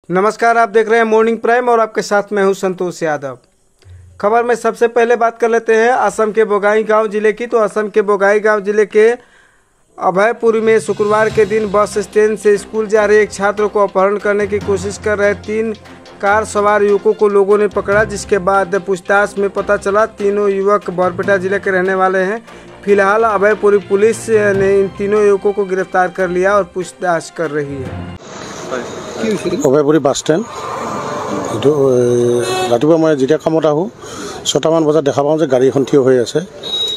नमस्कार, आप देख रहे हैं मॉर्निंग प्राइम और आपके साथ मैं हूं संतोष यादव। खबर में सबसे पहले बात कर लेते हैं असम के बोंगाईगांव जिले की। तो असम के बोंगाईगांव जिले के अभयपुर में शुक्रवार के दिन बस स्टैंड से स्कूल जा रहे एक छात्र को अपहरण करने की कोशिश कर रहे 3 कार सवार युवकों को लोगों ने पकड़ा, जिसके बाद पूछताछ में पता चला तीनों युवक बरपेटा जिले के रहने वाले हैं। फिलहाल अभयपुर पुलिस ने इन तीनों युवकों को गिरफ्तार कर लिया और पूछताछ कर रही है। अभयपुरी बास स्टैंड ये रातिपुवा मैं जेतिया कामत आहूँ 6টামান বজাত দেখা পাওঁ যে গাড়ী এখন থিয় হৈ আছে।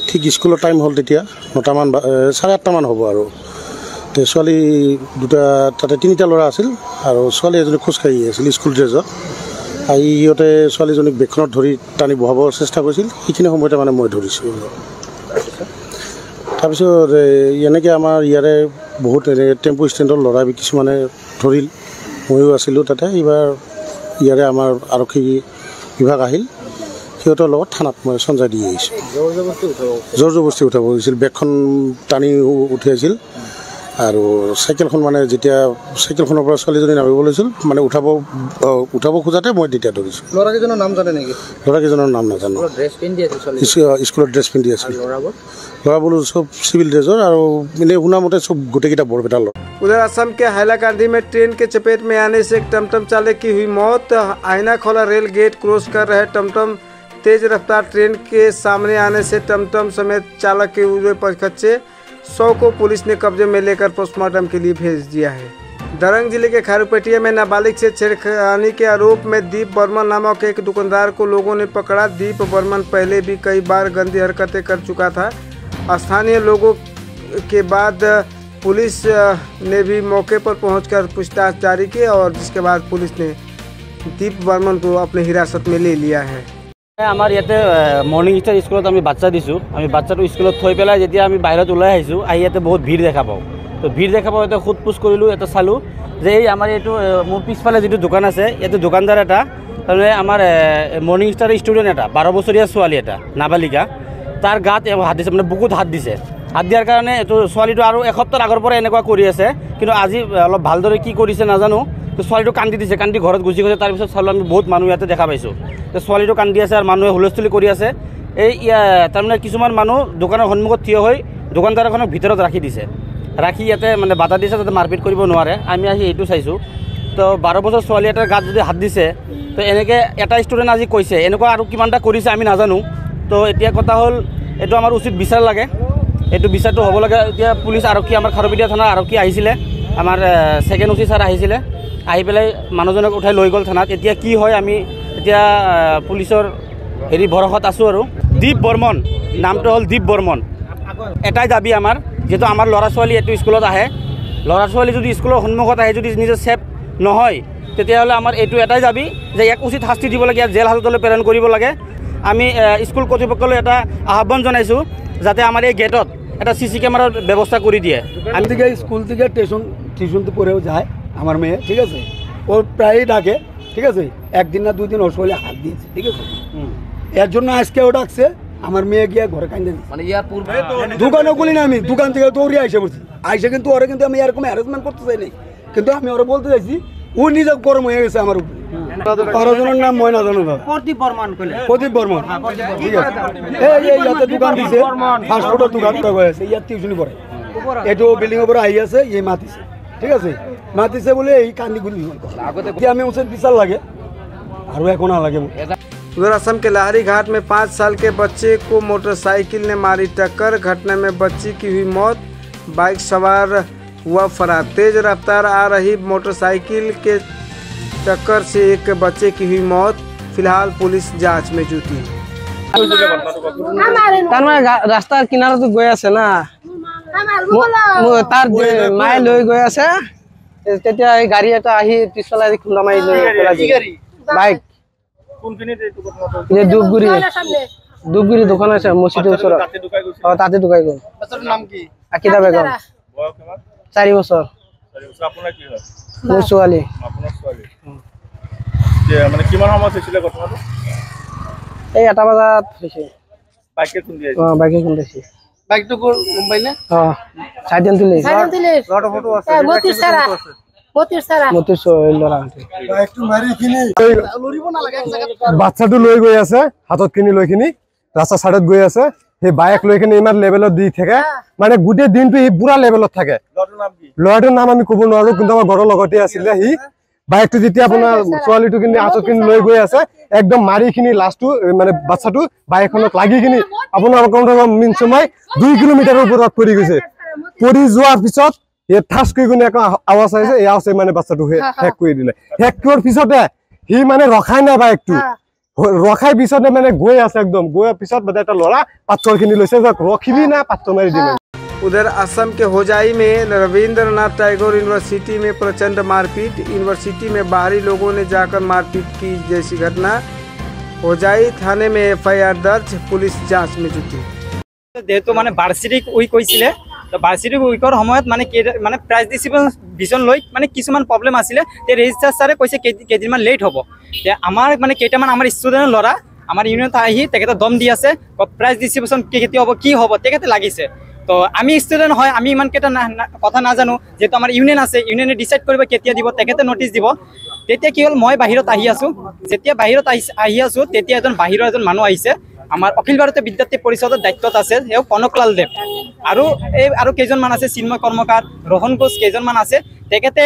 ঠিক স্কুলৰ টাইম হ'ল, তেতিয়া 9টামান 8:30মান হ'ব আৰু ছোৱালী দুটা তাতে 3টা ল'ৰা আছিল আৰু ছোৱালী এজনী খোজকাঢ়ি আছিল স্কুল ড্ৰেছত। আহি সিহঁতে ছোৱালীজনীক বেগখনত ধৰি টানি বহাব চেষ্টা কৰিছিল। সেইখিনি সময়তে মানে মই ধৰিছোঁ। তাৰপিছত এনেকৈ আমাৰ ইয়াৰে বহুত টেম্পু ষ্টেণ্ডৰ ল'ৰা কিছুমানে ধৰিল, ময়ো আছিলোঁ তাতে। এইবাৰ ইয়াৰে আমাৰ আৰক্ষী বিভাগ আহিল, সিহঁতৰ লগত থানাত মই সঞ্জয় দি আহিছোঁ। জোৰ জবৰদস্তি উঠাব গৈছিল, বেগখন টানি উঠিয়াইছিল আৰু চাইকেলখন মানে যেতিয়া চাইকেলখনৰ পৰা ছোৱালীজনী নামিব লৈছিল মানে উঠাব খোজাতে মই তেতিয়া ধৰিছোঁ। ল'ৰাকেইজনৰ নাম জানে নেকি? ল'ৰাকেইজনৰ নাম নাজানো। স্কুলত ড্ৰেছ পিন্ধি আছিল। ল'ৰাবোৰ চব চিভিল ড্ৰেছৰ আৰু এনেই শুনা মতে চব গোটেইকেইটা বৰপেটাৰ ল'ৰা। उधर असम के हाइलाकांडी में ट्रेन के चपेट में आने से एक टमटम चालक की हुई मौत। आईना खोला रेल गेट क्रॉस कर रहे टमटम तेज रफ्तार ट्रेन के सामने आने से टमटम समेत चालक के हुए पचखच्चे। 100 को पुलिस ने कब्जे में लेकर पोस्टमार्टम के लिए भेज दिया है। दरंग जिले के खारूपेटिया में नाबालिग से छेड़खानी के आरोप में दीप बर्मन नामक एक दुकानदार को लोगों ने पकड़ा। दीप बर्मन पहले भी कई बार गंदी हरकतें कर चुका था। स्थानीय लोगों के बाद पुलिस ने भी मौके पर पहुंचकर पूछताछ जारी की और जिसके बाद पुलिस ने दीप बर्मन को अपने हिरासत में ले लिया है। आमार इते मर्निंग स्टार स्कूल आम बाच्चा दिसो। बाच्चा स्कूल थी पे जैसे आम बाहर ऊल् आते बहुत भीड़ देखा पाँ। तो भीड़ देखा पाँ इतना सोधपोछ करूँ, चालू जे आमार ये मोर पिछफाले जी दुकान आसे इते दुकानदार एटा तारमाने आमार मर्निंग स्टार स्टूडेंट एटा 12 बछरीया छोৱালী एटा नाबालिका तार गात हाथ दिसे, माने बुकुत हाथ दिसे। हाथ दियार कारणे छोৱালীটো আৰু এসপ্তাহ আগৰ পৰা এনেকুৱা কৰি আছে, কিন্তু আজি অলপ ভালদৰে কি কৰিছে নাজানো। তো ছোৱালীটো কান্দি দিছে, কান্দি ঘৰত গুচি গৈছে। তাৰপিছত চালোঁ আমি বহুত মানুহ ইয়াতে দেখা পাইছোঁ। তো ছোৱালীটো কান্দি আছে আৰু মানুহে হুলস্থুলি কৰি আছে। এই তাৰমানে কিছুমান মানুহ দোকানৰ সন্মুখত থিয় হৈ দোকানদাৰখনক ভিতৰত ৰাখি দিছে, ৰাখি ইয়াতে মানে বাধা দিছে যাতে মাৰপিট কৰিব নোৱাৰে। আমি আহি এইটো চাইছোঁ। তো 12 বছৰ ছোৱালী এটাৰ গাত যদি হাত দিছে, তো এনেকৈ এটা ষ্টুডেণ্ট আজি কৈছে, এনেকুৱা আৰু কিমানটা কৰিছে আমি নাজানো। তো এতিয়া কথা হ'ল এইটো আমাৰ উচিত বিচাৰ লাগে, এইটো বিচাৰটো হ'ব লাগে। এতিয়া পুলিচ আৰক্ষী আমাৰ খাৰুপেটিয়া থানাৰ আৰক্ষী আহিছিলে, আমাৰ ছেকেণ্ড OC ছাৰ আহিছিলে, আহি পেলাই মানুহজনক উঠাই লৈ গ'ল থানাত। এতিয়া কি হয় আমি এতিয়া পুলিচৰ ভৰসাত আছোঁ। আৰু দীপ বৰ্মন নামটো হ'ল দীপ বৰ্মন। এটাই দাবী আমাৰ, যিহেতু আমাৰ ল'ৰা ছোৱালী এইটো স্কুলত আহে, ল'ৰা ছোৱালী যদি স্কুলৰ সন্মুখত আহে যদি নিজে ছেফ নহয়, তেতিয়াহ'লে আমাৰ এইটো এটাই দাবী যে ইয়াক উচিত শাস্তি দিব লাগে, ইয়াক জেল হাজতলৈ প্ৰেৰণ কৰিব লাগে। আমি স্কুল কৰ্তৃপক্ষলৈ এটা আহ্বান জনাইছোঁ যাতে আমাৰ এই গেটত এটা CC ক্যামেরার ব্যবস্থা করে দিয়ে। আমি থেকে স্কুল থেকে টিউশন পড়েও যায় আমার মেয়ে, ঠিক আছে, ও প্রায়ই ডাকে, ঠিক আছে, একদিন না 2 দিন ওর শরীরে হাত দিয়েছে, ঠিক আছে। এর জন্য আজকে ও ডাকছে, আমার মেয়ে গিয়ে ঘরে কান্দে দিচ্ছে। মানে ইয়ার পূর্বে দোকানে খুলি না, আমি দোকান থেকে দৌড়ে আইসে পড়ছি। আইসে কিন্তু ওরা কিন্তু আমি এরকম হ্যারাসমেন্ট করতে চাই নাই, কিন্তু আমি ওরা বলতে চাইছি ও নিজে গরম হয়ে গেছে আমার উপরে। পরজনের নাম মই না জানো, প্রদীপ বর্মন কইলে, প্রদীপ বর্মন, ঠিক আছে। এই ইয়াতে দোকান দিছে, ফাস্ট ফুডের দোকান আছে, ইয়াত টিউশনি পড়ে। এটো বিল্ডিং এর উপরে আই আছে, এই মাতিছে, ঠিক আছে, মাতিছে বলে এই কান্দি গুলি আগতে আমি উচিত বিচার লাগে আর এখন না লাগে। उधर असम के लाहरी घाट में 5 साल के बच्चे को मोटरसाइकिल ने मारी टक्कर। घटना में बच्ची की हुई मौत, बाइक सवार हुआ फरार। तेज रफ्तार आ रही मोटरसाइकिल के टक्कर से एक बच्चे की हुई मौत। फिलहाल पुलिस जांच में जुटी। रास्तार किनारे गई আছে না, তার মায়ে লৈ গৈ আছে, তেতিয়া এই গাড়ী এটা আহি পিছফালে খুন্দা মাৰি লৈ বাইক। ধূপগুৰি দোকান আছে মছজিদৰ ওচৰত, তাতে ঢুকাই গ'ল। আকিদা বেগম, 4 বছৰ। মোৰ ছোৱালী। মানে কিমান সময় হৈছিলে ঘটনাটো? এই 8টা বজাত হৈছে। বাইকে খুন্দিয়াইছে? বাইকে খুন্দিয়াইছে। বাইকটো মুম্বাই নে? সাইডেন তুলে। ফটো আছে। মতিৰ চহৰীৰ ল'ৰা বাচ্চাটো লৈ গৈ আছে হাতত কিনি লৈ কিনি ৰাস্তা চাইডত গৈ আছে সেই বাইক লৈ কিনি ইমান লেভেলত দি থাকে মানে গোটেই দিনটো সি পুৰা লেভেলত থাকে ল'ৰাটোৰ নাম আমি ক'ব নোৱাৰো কিন্তু আমাৰ ঘৰৰ লগতে আছিলে সি বাইকটো যেতিয়া আপোনাৰ ছোৱালীটো কিনি হাতত কিনি লৈ গৈ আছে একদম মাৰি কিনি লাষ্টটো মানে বাচ্চাটো বাইকখনত লাগি কিনি আপোনাৰ কম মিন সময় 2 কিলোমিটাৰৰ ওপৰত পৰি গৈছে পৰি যোৱাৰ পিছত এই ঠাস কৰি কিনে আকৌ আৱাজ আহিছে এই আৱাজে মানে বাচ্চাটো হেক কৰি দিলে হেক কৰাৰ পিছতে সি মানে ৰখাই নাই বাইকটো ৰখাই পিছতে মানে গৈ আছে একদম গোৱাৰ পিছত মানে এটা ল'ৰা পাথৰ কিনি লৈছে ৰখিবি না পাথৰ মাৰি দিলে। उधर असम के होजाई में रविंद्रनाथ टैगोर यूनिवर्सिटी में प्रचंड मारपीट, यूनिवर्सिटी में बाहरी लोगों ने जाकर मारपीट की जैसी घटना। होजाई थाने में एफआईआर दर्ज, पुलिस जांच में जुटी। যেহেতু মানে বাৰ্ষিক উইক হৈছিলে তো বাৰ্ষিক উইকৰ সময়ত মানে মানে প্ৰাইজ ডিষ্ট্ৰিবিউশ্যন লৈ মানে কিছুমান প্ৰব্লেম আছিলে তে ৰেজিষ্ট্ৰাৰ ছাৰে কৈছে কেইদিনমান লেট হ'ব তে আমাৰ মানে কেইটামান আমাৰ ষ্টুডেণ্টৰ ল'ৰা আমাৰ ইউনিয়নত আহি তেখেতে দম দি আছে প্ৰাইজ ডিষ্ট্ৰিবিউশ্যন কেতিয়া হ'ব কি হ'ব তেখেতে লাগিছে তো আমি ষ্টুডেণ্ট হয় আমি ইমানকেইটা কথা নাজানো যেহেতু আমাৰ ইউনিয়ন আছে ইউনিয়নে ডিচাইড কৰিব কেতিয়া দিব তেখেতে নটিচ দিব তেতিয়া কি হ'ল মই বাহিৰত আহি আছোঁ যেতিয়া বাহিৰত আহি আছোঁ তেতিয়া এজন বাহিৰৰ এজন মানুহ আহিছে আমাৰ অখিল ভাৰতীয় বিদ্যাৰ্থী পৰিষদৰ দায়িত্বত আছে তেওঁ কনকলাল দেৱ আৰু কেইজনমান আছে চিন্ময় কৰ্মকাৰ ৰোহন ঘোষ কেইজনমান আছে তেখেতে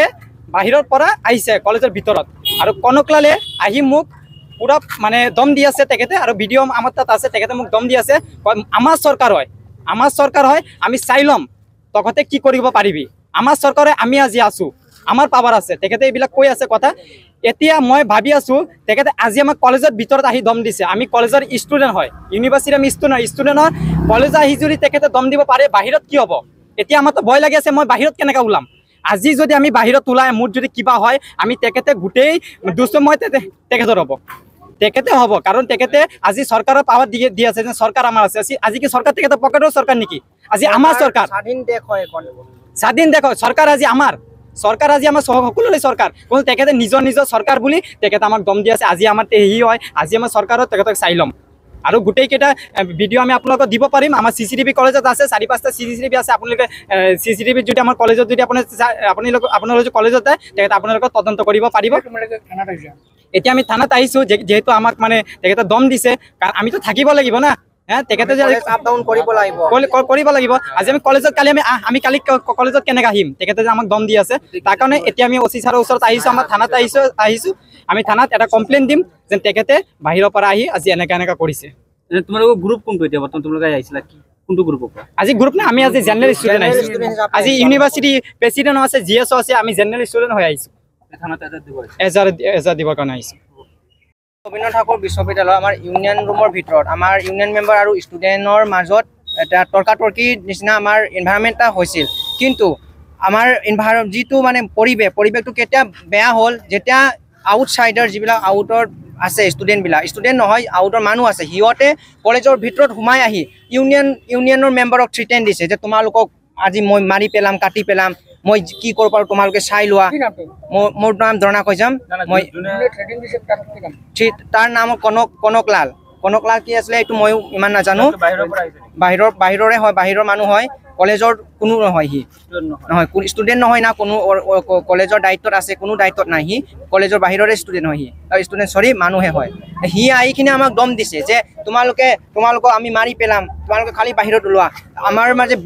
বাহিৰৰ পৰা আহিছে কলেজৰ ভিতৰত আৰু কনকলালে আহি মোক পুৰা মানে দম দি আছে তেখেতে আৰু ভিডিঅ' আমাৰ তাত আছে তেখেতে মোক দম দি আছে আমাৰ চৰকাৰ হয় আমি চাই ল'ম তহঁতে কি কৰিব পাৰিবি আমাৰ চৰকাৰে আমি আজি আছোঁ আমাৰ পাৱাৰ আছে তেখেতে এইবিলাক কৈ আছে কথা এতিয়া মই ভাবি আছোঁ তেখেতে আজি আমাক কলেজৰ ভিতৰত আহি দম দিছে আমি কলেজৰ ষ্টুডেণ্ট হয় ইউনিভাৰ্চিটিৰ আমি ষ্টুডেণ্টৰ কলেজৰ আহি যদি তেখেতে দম দিব পাৰে বাহিৰত কি হ'ব এতিয়া আমাৰতো ভয় লাগি আছে মই বাহিৰত কেনেকৈ ওলাম আজি যদি আমি বাহিৰত ওলাই মোৰ যদি কিবা হয় আমি তেখেতে গোটেই দুসময় তেখেতৰ হ'ব কাৰণ তেখেতে আজি চৰকাৰৰ পাৱাৰ দি আছে যে চৰকাৰ আমাৰ আছে আজি কি চৰকাৰ তেখেতৰ পকেটৰ চৰকাৰ নেকি আজি আমাৰ চৰকাৰ স্বাধীন দেশ হয় চৰকাৰ আজি আমাৰ সকলোৰে চৰকাৰ কিন্তু তেখেতে নিজৰ চৰকাৰ বুলি তেখেতে আমাক দম দি আছে আজি আমাৰ হেৰি হয় আজি আমাৰ চৰকাৰত তেখেতক চাই ল'ম আৰু গোটেইকেইটা ভিডিঅ' আমি আপোনালোকক দিব পাৰিম আমাৰ CCTV কলেজত আছে 4-5টা CCTV আছে আপোনালোকে CCTV যদি আমাৰ কলেজত যদি আপোনালোকে কলেজত যায় তেখেতে আপোনালোকক তদন্ত কৰিব পাৰিব এতিয়া আমি থানাত আহিছোঁ যেহেতু আমাক মানে তেখেতে দম দিছে কাৰণ আমিতো থাকিব লাগিব না তেখেতে আপ ডাউন কৰিব লাগিব আজি আমি কলেজত আমি কালি কলেজত কেনেকৈ আহিম তেখেতে যে আমাক দম দি আছে তাৰ কাৰণে এতিয়া আমি OC ছাৰৰ ওচৰত আহিছোঁ আমাৰ থানাত আহিছোঁ আমি থানাত এটা কমপ্লেইন দিম যেন তেখেতে বাহিৰৰ পৰা আহি আজি এনেকৈ কৰিছে তোমালোকৰ গ্ৰুপ কোনটো এতিয়া বৰ্তমান তোমালোকে আহিছিলা কি কোনটো গ্ৰুপৰ পৰা আজি গ্ৰুপ নাই আমি আজি জেনেৰেল ষ্টুডেণ্ট আহিছোঁ আজি ইউনিভাৰ্চিটি প্ৰেচিডেণ্ট আছে GSO আছে আমি জেনেৰেল ষ্টুডেণ্ট হৈ আহিছোঁ থানাত এজাহাৰ দিবৰ কাৰণে আহিছোঁ ৰবীন্দ্ৰ ঠাকুৰ বিশ্ববিদ্যালয় আমাৰ ইউনিয়ন ৰুমৰ ভিতৰত আমাৰ ইউনিয়ন মেম্বাৰ আৰু ষ্টুডেণ্টৰ মাজত এটা তৰ্কাতৰ্কিৰ নিচিনা আমাৰ এনভাইৰনমেণ্ট এটা হৈছিল কিন্তু আমাৰ যিটো মানে পৰিৱেশটো কেতিয়া বেয়া হ'ল যেতিয়া আউটছাইডাৰ যিবিলাক আউটৰ আছে ষ্টুডেণ্ট নহয় আউটৰ মানুহ আছে সিহঁতে কলেজৰ ভিতৰত সোমাই আহি ইউনিয়নৰ মেম্বাৰক থ্ৰিটেন দিছে যে তোমালোকক আজি মই মাৰি পেলাম কাটি পেলাম মই কি কৰিব পাৰোঁ তোমালোকে চাই লোৱা মোৰ নাম ধৰণা কৈ যাম মই তাৰ নাম কনকলাল কি আছিলে এইটো ময়ো ইমান নাজানো বাহিৰৰে হয় বাহিৰৰ মানুহ হয় কলেজৰ কোনো নহয় সি নহয় ষ্টুডেণ্ট নহয় না কোনো কলেজৰ দায়িত্বত আছে কোনো দায়িত্বত নাই সি কলেজৰ বাহিৰৰে ষ্টুডেণ্ট হয় সি মানুহে হয় সি আহি কিনে আমাক দম দিছে যে তোমালোকক আমি মাৰি পেলাম তোমালোকে খালি বাহিৰত ওলোৱা আমাৰ মাজে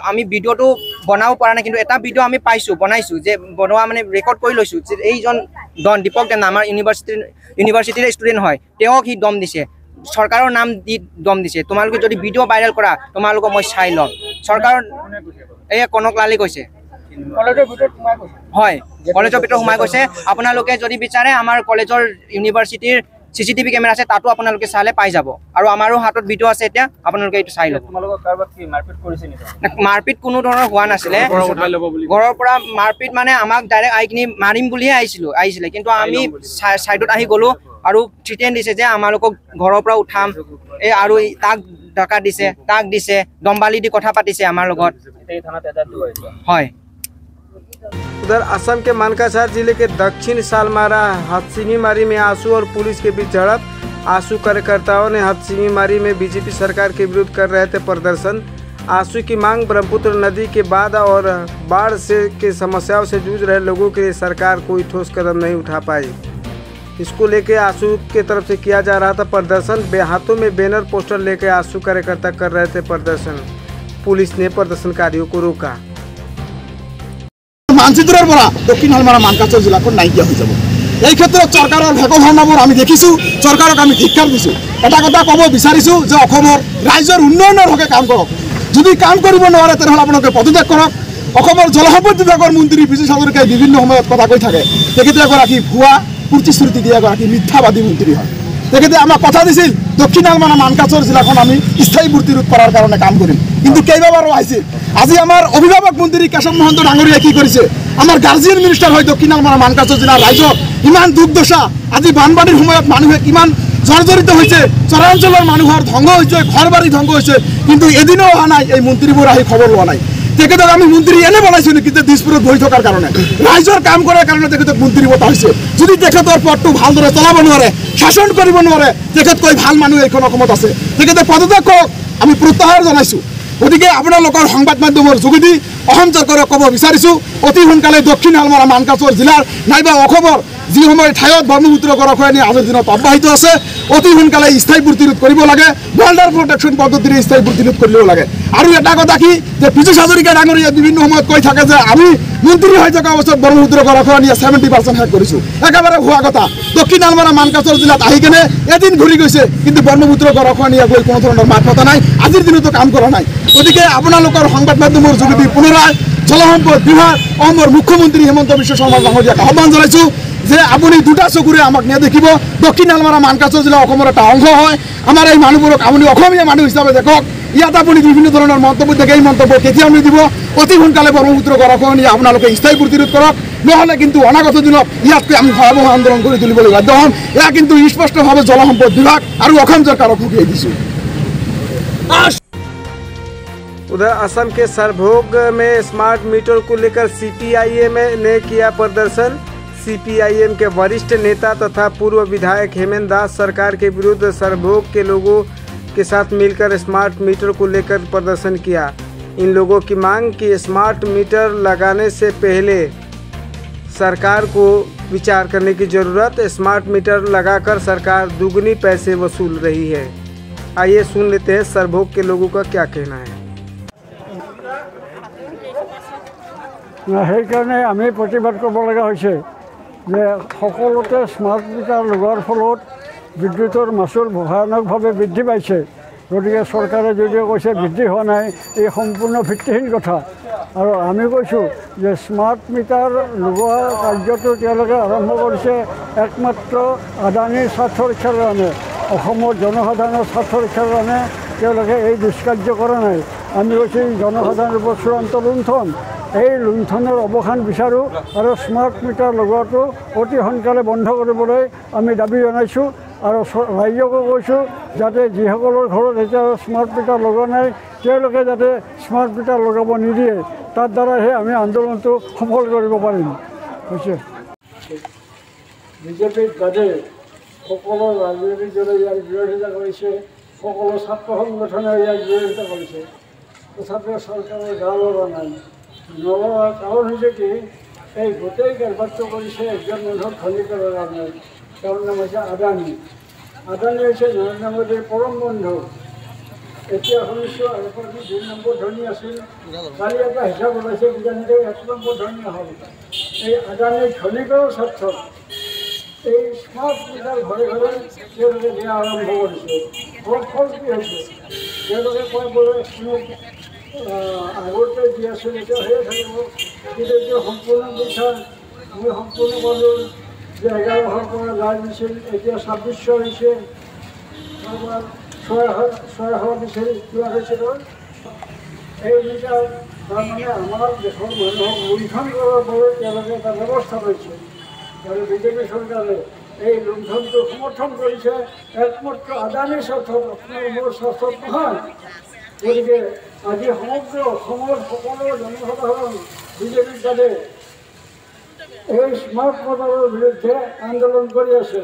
আমি ভিডিঅ'টো বনাব পৰা নাই কিন্তু এটা ভিডিঅ' আমি বনাইছোঁ যে বনোৱা মানে ৰেকৰ্ড কৰি লৈছোঁ যে এইজন দীপক দেৱ আমাৰ ইউনিভাৰ্চিটিৰ ষ্টুডেণ্ট হয় তেওঁক সি দম দিছে চৰকাৰৰ নাম দি দম দিছে তোমালোকে যদি ভিডিঅ' ভাইৰেল কৰা তোমালোকক মই চাই ল'ম চৰকাৰৰ এয়া কনকলালে কৈছে হয় কলেজৰ ভিতৰত সোমাই গৈছে আপোনালোকে যদি বিচাৰে আমাৰ কলেজৰ ইউনিভাৰ্চিটিৰ CCTV কেমেৰা আছে তাতো আপোনালোকে চালে পাই যাব আৰু আমাৰো হাতত ভিডিঅ' আছে এতিয়া আপোনালোকে এইটো চাই ল'ব মাৰপিট কোনো ধৰণৰ হোৱা নাছিলে ঘৰৰ পৰা মাৰপিট মানে আমাক ডাইৰেক্ট আহি কিনি মাৰিম বুলিহে আহিছিলে কিন্তু আমি ছাইডত আহি গ'লোঁ আৰু থ্ৰিটেন দিছে যে আমালোকক ঘৰৰ পৰা উঠাম আৰু তাক ডকা দিছে তাক দিছে দম্বালি দি কথা পাতিছে আমাৰ লগত হয় उधर असम के मनकाछार जिले के दक्षिण सालमारा हथसिंगीमारी में आंसू और पुलिस के बीच झड़प। आंसू कार्यकर्ताओं ने हथसिंगीमारी में बीजेपी सरकार के विरुद्ध कर रहे थे प्रदर्शन। आंसू की मांग ब्रह्मपुत्र नदी के बाद और बाढ़ से के समस्याओं से जूझ रहे लोगों के लिए सरकार कोई ठोस कदम नहीं उठा पाई। इसको लेके आंसू के तरफ से किया जा रहा था प्रदर्शन। हाथों में बैनर पोस्टर लेकर आंसू कार्यकर्ता कर रहे थे प्रदर्शन। पुलिस ने प्रदर्शनकारियों को रोका। मानचित्ৰৰ পৰা দক্ষিণ হালমাৰা মানকাচৰ জিলাখন নাইকিয়া হৈ যাব। এই ক্ষেত্ৰত চৰকাৰৰ ভেকভাৱনাবোৰ আমি দেখিছোঁ, চৰকাৰক আমি ধিক্কাৰ দিছোঁ। এটা কথা ক'ব বিচাৰিছোঁ যে অসমৰ ৰাইজৰ উন্নয়নৰ হকে কাম কৰক। যদি কাম কৰিব নোৱাৰে তেনেহ'লে আপোনালোকে পদত্যাগ কৰক। অসমৰ জলসম্পদ বিভাগৰ মন্ত্ৰী বিজু হাজৰিকাই বিভিন্ন সময়ত কথা কৈ থাকে। তেখেতে এগৰাকী ভুৱা প্ৰতিশ্ৰুতি দিয়া এগৰাকী মিথ্যাবাদী মন্ত্ৰী হয়। তেখেতে আমাক কথা দিছিল দক্ষিণ হালমাৰা মানকাচৰ জিলাখন আমি স্থায়ী প্ৰতিৰোধ কৰাৰ কাৰণে কাম কৰিম, কিন্তু কেইবাবাৰো আহিছিল। আজি আমাৰ অভিভাৱক মন্ত্ৰী কেশৱ মহন্ত ডাঙৰীয়াই কি কৰিছে, আমাৰ গাৰ্জিয়ান মিনিষ্টাৰ হৈ দক্ষিণ হালমাৰা মানকাচৰ জিলাৰ ৰাইজক ইমান দুৰ্দশা, আজি বানপানীৰ সময়ত মানুহে কিমান জৰ্জৰিত হৈছে, চৰাঞ্চলৰ মানুহৰ ধ্বংস হৈছে, ঘৰ বাৰী ধ্বংস হৈছে, কিন্তু এদিনো অহা নাই এই মন্ত্ৰীবোৰ আহি খবৰ লোৱা নাই। তেখেতক আমি মন্ত্ৰী এনে বনাইছোঁ নেকি যে দিছপুৰত বহি থকাৰ কাৰণে, ৰাইজৰ কাম কৰাৰ কাৰণে তেখেতক মন্ত্ৰী বতা হৈছে। যদি তেখেতৰ পদটো ভালদৰে চলাব নোৱাৰে, শাসন কৰিব নোৱাৰে, তেখেতকৈ ভাল মানুহ এইখন অসমত আছে। তেখেতে পদত্যাগ কৰক, আমি প্ৰত্যাহাৰ জনাইছোঁ। গতিকে আপোনালোকৰ সংবাদ মাধ্যমৰ যোগেদি অসম চৰকাৰক ক'ব বিচাৰিছোঁ, অতি সোনকালে দক্ষিণ হালমাৰা মানকাচৰ জিলাৰ নাইবা অসমৰ যিসমূহ ঠাইত ব্ৰহ্মপুত্ৰ গৰাখহনীয়া আজিৰ দিনত অব্যাহত আছে, অতি সোনকালে স্থায়ী প্ৰতিৰোধ কৰিব লাগে। বৰ্ডাৰ প্ৰটেকশ্যন পদ্ধতিৰে স্থায়ী প্ৰতিৰোধ কৰিব লাগে। আৰু এটা কথা কি যে বিজু হাজৰিকা ডাঙৰীয়াই বিভিন্ন সময়ত কৈ থাকে যে আমি মন্ত্ৰী হৈ থকা অৱস্থাত ব্ৰহ্মপুত্ৰ গৰাখহনীয়া 70% শেষ কৰিছোঁ। একেবাৰে ভুৱা কথা। দক্ষিণ হালমাৰা মানকাচৰ জিলাত আহি কেনে এদিন ঘূৰি গৈছে, কিন্তু ব্ৰহ্মপুত্ৰ গৰাখহনীয়া গৈ কোনো ধৰণৰ মাত মতা নাই, আজিৰ দিনতো কাম কৰা নাই। গতিকে আপোনালোকৰ সংবাদ মাধ্যমৰ যোগেদি পুনৰাই জলসম্পদ বিভাগ অসমৰ মুখ্যমন্ত্ৰী হিমন্ত বিশ্ব শৰ্মা ডাঙৰীয়াক আহ্বান জনাইছোঁ যে আপুনি দুটা চকুৰে আমাক নেদেখিব। দক্ষিণ হালমাৰা মানকাচৰ জিলা অসমৰ এটা অংশ হয়। আমাৰ এই মানুহবোৰক আপুনি অসমীয়া মানুহ হিচাপে দেখক। ইয়াত আপুনি বিভিন্ন ধৰণৰ মন্তব্য দেখে, এই মন্তব্য কেতিয়াও নিদিব। অতি সোনকালে ব্ৰহ্মপুত্ৰ গৰাখহনীয়া আপোনালোকে স্থায়ী প্ৰতিৰোধ কৰক, নহ'লে কিন্তু অনাগত দিনত ইয়াতকৈ আমি ভয়াৱহ আন্দোলন কৰি তুলিবলৈ বাধ্য হ'ম। এয়া কিন্তু স্পষ্টভাৱে জলসম্পদ বিভাগ আৰু অসম চৰকাৰক সকীয়াই দিছোঁ। उधर असम के सरभोग में स्मार्ट मीटर को लेकर सीपीआईएम ने किया प्रदर्शन। सीपीआईएम के वरिष्ठ नेता तथा पूर्व विधायक हेमंत दास सरकार के विरुद्ध सरभोग के लोगों के साथ मिलकर स्मार्ट मीटर को लेकर प्रदर्शन किया। इन लोगों की मांग कि स्मार्ट मीटर लगाने से पहले सरकार को विचार करने की ज़रूरत। स्मार्ट मीटर लगाकर सरकार दुगनी पैसे वसूल रही है। आइए सुन लेते हैं सरभोग के लोगों का क्या कहना है। সেইকাৰণে আমি প্ৰতিবাদ কৰিব লগা হৈছে যে সকলোতে স্মাৰ্ট মিটাৰ লগোৱাৰ ফলত বিদ্যুতৰ মাচুল ভয়ানকভাৱে বৃদ্ধি পাইছে। গতিকে চৰকাৰে যদিও কৈছে বৃদ্ধি হোৱা নাই, এই সম্পূৰ্ণ ভিত্তিহীন কথা। আৰু আমি কৈছোঁ যে স্মাৰ্ট মিটাৰ লগোৱা কাৰ্যটো তেওঁলোকে আৰম্ভ কৰিছে একমাত্ৰ আদানীৰ স্বাৰ্থ ৰক্ষাৰ কাৰণে, অসমৰ জনসাধাৰণৰ স্বাৰ্থ ৰক্ষাৰ কাৰণে তেওঁলোকে এই দুষ্কাৰ্য কৰা নাই। আমি কৈছোঁ জনসাধাৰণৰ ওপৰত চূড়ান্ত লুণ্ঠন। এই লুণ্ঠনৰ অৱসান বিচাৰোঁ আৰু স্মাৰ্ট মিটাৰ লগোৱাটো অতি সোনকালে বন্ধ কৰিবলৈ আমি দাবী জনাইছোঁ। আৰু ৰাইজকো কৈছোঁ যাতে যিসকলৰ ঘৰত এতিয়া স্মাৰ্ট মিটাৰ লগোৱা নাই তেওঁলোকে যাতে স্মাৰ্ট মিটাৰ লগাব নিদিয়ে, তাৰ দ্বাৰাহে আমি আন্দোলনটো সফল কৰিব পাৰিম। হৈছে বিজেপিৰ বাদে সকলো ৰাজনৈতিক দলে ইয়াৰ বিৰোধিতা কৰিছে, সকলো ছাত্ৰ সংগঠনে ইয়াৰ বিৰোধিতা কৰিছে, তথাপিও চৰকাৰে গা লৰা নাই। নলৰাৰ কাৰণ হৈছে কি, এই গোটেই কাৰবাৰটো কৰিছে একজন মানুহক ধনী কৰাৰ কাৰণে। তেওঁৰ নাম হৈছে আদানী। আদানী হৈছে নৰেন্দ্ৰ মোদীৰ পৰম বন্ধু। এতিয়া শুনিছোঁ আগতে 2 নম্বৰ ধনী আছিল, কালি এটা হিচাপ ওলাইছে কিজানি 1 নম্বৰ ধনী হ'ল। এই আদানীৰ ধনী কৰাৰ স্বাৰ্থত এই স্মাৰ্ট মিটাৰ ঘৰে ঘৰে তেওঁলোকে দিয়া আৰম্ভ কৰিছে। ফল কি হৈছে, তেওঁলোকে কয় বোলে আগতে যি আছিল এতিয়া সেয়ে থাকিব, কিন্তু এতিয়া সম্পূৰ্ণ মিটাৰ আমি সম্পূৰ্ণ পালোঁ যে 1100 পৰা লাভ দিছিল, এতিয়া 2600 হৈছে, তাৰপৰা 600 দিছিল, কিমান হৈছে। এই মিটাৰ তাৰমানে আমাৰ দেশৰ মানুহক লুণ্ঠন কৰাৰ বাবে তেওঁলোকে এটা ব্যৱস্থা লৈছে। আৰু বিজেপি চৰকাৰে এই লুণ্ঠনটো সমৰ্থন কৰিছে একমাত্ৰ আদানীৰ স্বাৰ্থত, আপোনাৰ মোৰ স্বাৰ্থত নহয়। গতিকে আজি সমগ্ৰ অসমৰ সকলো জনসাধাৰণ বিজেপিৰ বাদে এই স্মাৰ্ট মিটাৰৰ বিৰুদ্ধে আন্দোলন কৰি আছে।